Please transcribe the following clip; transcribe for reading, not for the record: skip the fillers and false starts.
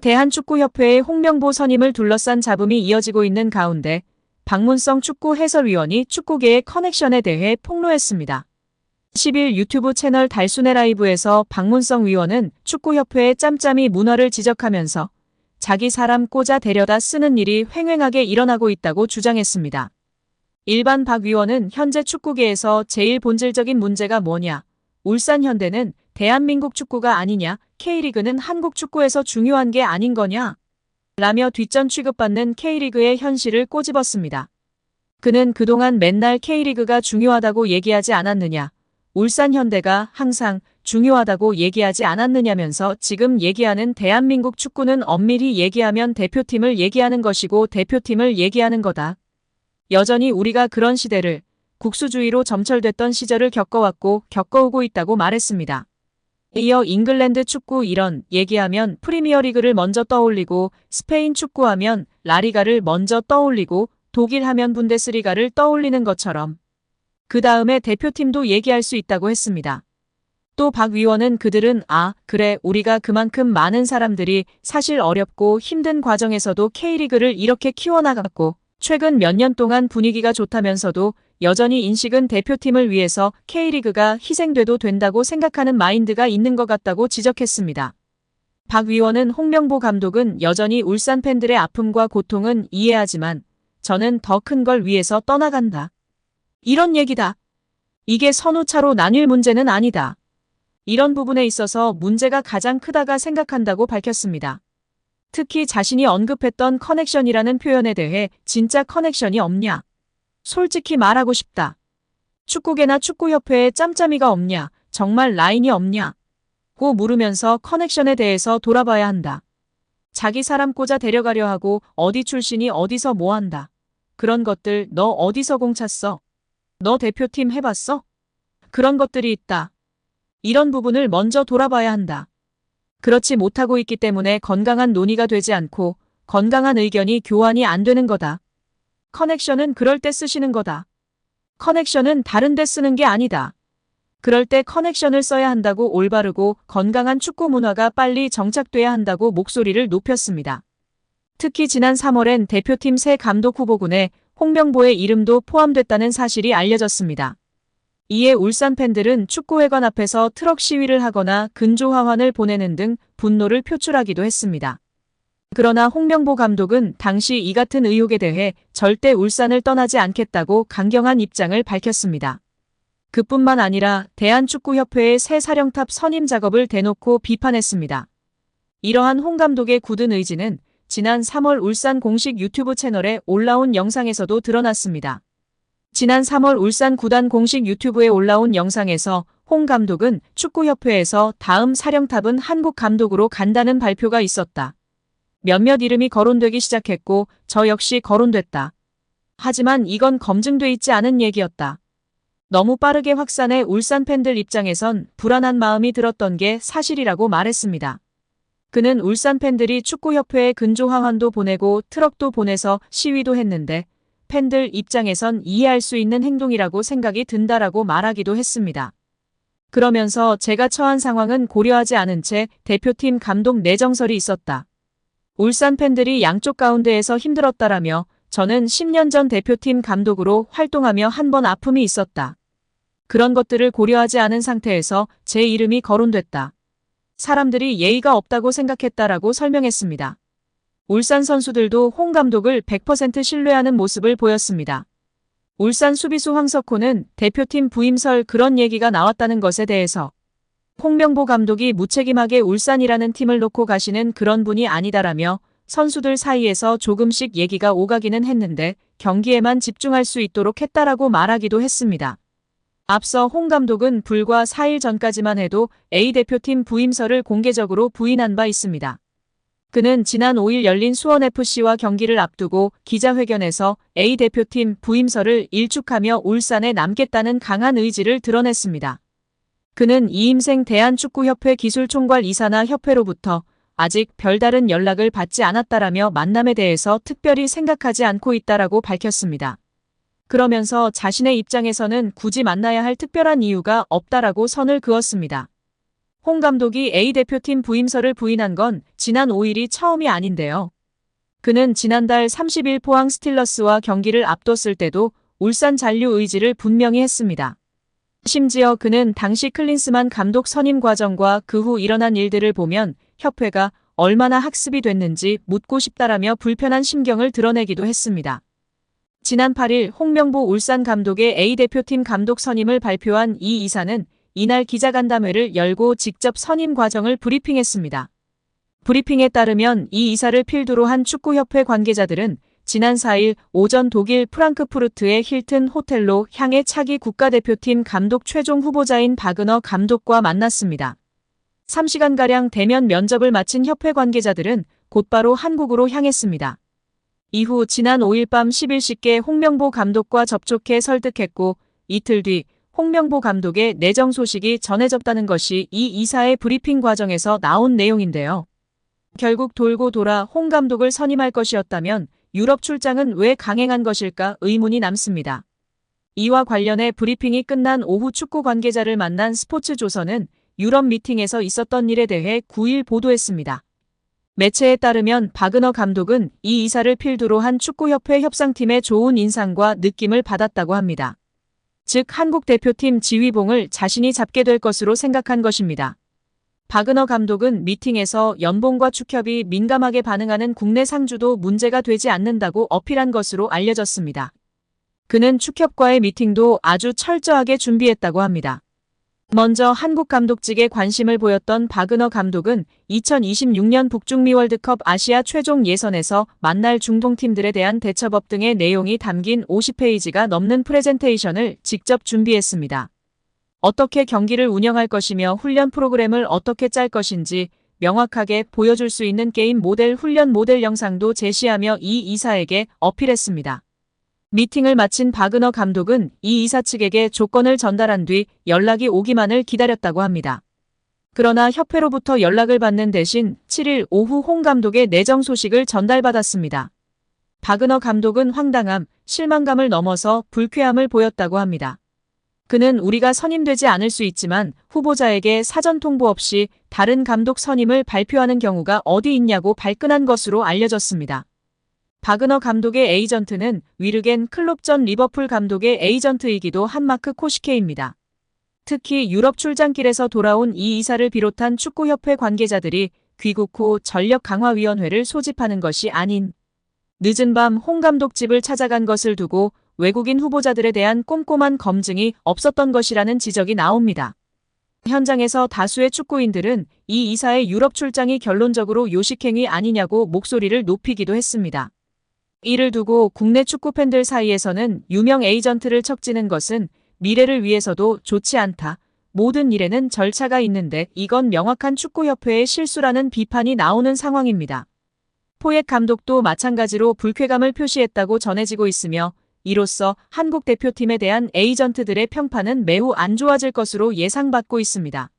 대한축구협회의 홍명보 선임을 둘러싼 잡음이 이어지고 있는 가운데 박문성 축구 해설위원이 축구계의 커넥션에 대해 폭로했습니다. 10일 유튜브 채널 달순의 라이브에서 박문성 위원은 축구협회의 짬짬이 문화를 지적하면서 자기 사람 꽂아 데려다 쓰는 일이 횡행하게 일어나고 있다고 주장했습니다. 일반 박 위원은 현재 축구계에서 제일 본질적인 문제가 뭐냐, 울산 현대는 대한민국 축구가 아니냐, K리그는 한국 축구에서 중요한 게 아닌 거냐? 라며 뒷전 취급받는 K리그의 현실을 꼬집었습니다. 그는 그동안 맨날 K리그가 중요하다고 얘기하지 않았느냐, 울산 현대가 항상 중요하다고 얘기하지 않았느냐면서 지금 얘기하는 대한민국 축구는 엄밀히 얘기하면 대표팀을 얘기하는 것이고 대표팀을 얘기하는 거다. 여전히 우리가 그런 시대를 국수주의로 점철됐던 시절을 겪어왔고 겪어오고 있다고 말했습니다. 이어 잉글랜드 축구 이런 얘기하면 프리미어리그를 먼저 떠올리고 스페인 축구하면 라리가를 먼저 떠올리고 독일 하면 분데스리가를 떠올리는 것처럼 그 다음에 대표팀도 얘기할 수 있다고 했습니다. 또 박 위원은 그들은 그래 우리가 그만큼 많은 사람들이 사실 어렵고 힘든 과정에서도 K리그를 이렇게 키워나갔고 최근 몇 년 동안 분위기가 좋다면서도 여전히 인식은 대표팀을 위해서 K리그가 희생돼도 된다고 생각하는 마인드가 있는 것 같다고 지적했습니다. 박 위원은 홍명보 감독은 여전히 울산 팬들의 아픔과 고통은 이해하지만 저는 더 큰 걸 위해서 떠나간다. 이런 얘기다. 이게 선후차로 나뉠 문제는 아니다. 이런 부분에 있어서 문제가 가장 크다가 생각한다고 밝혔습니다. 특히 자신이 언급했던 커넥션이라는 표현에 대해 진짜 커넥션이 없냐? 솔직히 말하고 싶다. 축구계나 축구협회에 짬짬이가 없냐? 정말 라인이 없냐? 고 물으면서 커넥션에 대해서 돌아봐야 한다. 자기 사람 꽂아 데려가려 하고 어디 출신이 어디서 뭐 한다. 그런 것들 너 어디서 공 찼어? 너 대표팀 해봤어? 그런 것들이 있다. 이런 부분을 먼저 돌아봐야 한다. 그렇지 못하고 있기 때문에 건강한 논의가 되지 않고 건강한 의견이 교환이 안 되는 거다. 커넥션은 그럴 때 쓰시는 거다. 커넥션은 다른 데 쓰는 게 아니다. 그럴 때 커넥션을 써야 한다고 올바르고 건강한 축구 문화가 빨리 정착돼야 한다고 목소리를 높였습니다. 특히 지난 3월엔 대표팀 새 감독 후보군에 홍명보의 이름도 포함됐다는 사실이 알려졌습니다. 이에 울산 팬들은 축구회관 앞에서 트럭 시위를 하거나 근조화환을 보내는 등 분노를 표출하기도 했습니다. 그러나 홍명보 감독은 당시 이 같은 의혹에 대해 절대 울산을 떠나지 않겠다고 강경한 입장을 밝혔습니다. 그뿐만 아니라 대한축구협회의 새 사령탑 선임 작업을 대놓고 비판했습니다. 이러한 홍 감독의 굳은 의지는 지난 3월 울산 공식 유튜브 채널에 올라온 영상에서도 드러났습니다. 지난 3월 울산 구단 공식 유튜브에 올라온 영상에서 홍 감독은 축구협회에서 다음 사령탑은 한국 감독으로 간다는 발표가 있었다. 몇몇 이름이 거론되기 시작했고 저 역시 거론됐다. 하지만 이건 검증돼 있지 않은 얘기였다. 너무 빠르게 확산해 울산 팬들 입장에선 불안한 마음이 들었던 게 사실이라고 말했습니다. 그는 울산 팬들이 축구협회에 근조화환도 보내고 트럭도 보내서 시위도 했는데 팬들 입장에선 이해할 수 있는 행동이라고 생각이 든다라고 말하기도 했습니다. 그러면서 제가 처한 상황은 고려하지 않은 채 대표팀 감독 내정설이 있었다. 울산 팬들이 양쪽 가운데에서 힘들었다라며 저는 10년 전 대표팀 감독으로 활동하며 한 번 아픔이 있었다. 그런 것들을 고려하지 않은 상태에서 제 이름이 거론됐다. 사람들이 예의가 없다고 생각했다라고 설명했습니다. 울산 선수들도 홍 감독을 100% 신뢰하는 모습을 보였습니다. 울산 수비수 황석호는 대표팀 부임설 그런 얘기가 나왔다는 것에 대해서 홍명보 감독이 무책임하게 울산이라는 팀을 놓고 가시는 그런 분이 아니다라며 선수들 사이에서 조금씩 얘기가 오가기는 했는데 경기에만 집중할 수 있도록 했다라고 말하기도 했습니다. 앞서 홍 감독은 불과 4일 전까지만 해도 A대표팀 부임설을 공개적으로 부인한 바 있습니다. 그는 지난 5일 열린 수원FC와 경기를 앞두고 기자회견에서 A대표팀 부임설을 일축하며 울산에 남겠다는 강한 의지를 드러냈습니다. 그는 이임생 대한축구협회 기술총괄 이사나 협회로부터 아직 별다른 연락을 받지 않았다라며 만남에 대해서 특별히 생각하지 않고 있다라고 밝혔습니다. 그러면서 자신의 입장에서는 굳이 만나야 할 특별한 이유가 없다라고 선을 그었습니다. 홍 감독이 A 대표팀 부임설을 부인한 건 지난 5일이 처음이 아닌데요. 그는 지난달 30일 포항 스틸러스와 경기를 앞뒀을 때도 울산 잔류 의지를 분명히 했습니다. 심지어 그는 당시 클린스만 감독 선임 과정과 그 후 일어난 일들을 보면 협회가 얼마나 학습이 됐는지 묻고 싶다라며 불편한 심경을 드러내기도 했습니다. 지난 8일 홍명보 울산 감독의 A대표팀 감독 선임을 발표한 이 이사는 이날 기자간담회를 열고 직접 선임 과정을 브리핑했습니다. 브리핑에 따르면 이 이사를 필두로 한 축구협회 관계자들은 지난 4일 오전 독일 프랑크푸르트의 힐튼 호텔로 향해 차기 국가대표팀 감독 최종 후보자인 박은어 감독과 만났습니다. 3시간가량 대면 면접을 마친 협회 관계자들은 곧바로 한국으로 향했습니다. 이후 지난 5일 밤 11시께 홍명보 감독과 접촉해 설득했고 이틀 뒤 홍명보 감독의 내정 소식이 전해졌다는 것이 이 이사의 브리핑 과정에서 나온 내용인데요. 결국 돌고 돌아 홍 감독을 선임할 것이었다면 유럽 출장은 왜 강행한 것일까 의문이 남습니다. 이와 관련해 브리핑이 끝난 오후 축구 관계자를 만난 스포츠조선은 유럽 미팅에서 있었던 일에 대해 9일 보도했습니다. 매체에 따르면 박은어 감독은 이 이사를 필두로 한 축구협회 협상팀의 좋은 인상과 느낌을 받았다고 합니다. 즉 한국 대표팀 지휘봉을 자신이 잡게 될 것으로 생각한 것입니다. 박은어 감독은 미팅에서 연봉과 축협이 민감하게 반응하는 국내 상주도 문제가 되지 않는다고 어필한 것으로 알려졌습니다. 그는 축협과의 미팅도 아주 철저하게 준비했다고 합니다. 먼저 한국 감독직에 관심을 보였던 박은어 감독은 2026년 북중미 월드컵 아시아 최종 예선에서 만날 중동팀들에 대한 대처법 등의 내용이 담긴 50페이지가 넘는 프레젠테이션을 직접 준비했습니다. 어떻게 경기를 운영할 것이며 훈련 프로그램을 어떻게 짤 것인지 명확하게 보여줄 수 있는 게임 모델 훈련 모델 영상도 제시하며 이 이사에게 어필했습니다. 미팅을 마친 박은어 감독은 이 이사 측에게 조건을 전달한 뒤 연락이 오기만을 기다렸다고 합니다. 그러나 협회로부터 연락을 받는 대신 7일 오후 홍 감독의 내정 소식을 전달받았습니다. 박은어 감독은 황당함, 실망감을 넘어서 불쾌함을 보였다고 합니다. 그는 우리가 선임되지 않을 수 있지만 후보자에게 사전 통보 없이 다른 감독 선임을 발표하는 경우가 어디 있냐고 발끈한 것으로 알려졌습니다. 박은어 감독의 에이전트는 위르겐 클롭 전 리버풀 감독의 에이전트이기도 한 마크 코시케입니다. 특히 유럽 출장길에서 돌아온 이 이사를 비롯한 축구협회 관계자들이 귀국 후 전력강화위원회를 소집하는 것이 아닌 늦은 밤 홍 감독 집을 찾아간 것을 두고 외국인 후보자들에 대한 꼼꼼한 검증이 없었던 것이라는 지적이 나옵니다. 현장에서 다수의 축구인들은 이 이사의 유럽 출장이 결론적으로 요식행위 아니냐고 목소리를 높이기도 했습니다. 이를 두고 국내 축구 팬들 사이에서는 유명 에이전트를 척지는 것은 미래를 위해서도 좋지 않다. 모든 일에는 절차가 있는데 이건 명확한 축구협회의 실수라는 비판이 나오는 상황입니다. 포옙 감독도 마찬가지로 불쾌감을 표시했다고 전해지고 있으며 이로써 한국 대표팀에 대한 에이전트들의 평판은 매우 안 좋아질 것으로 예상받고 있습니다.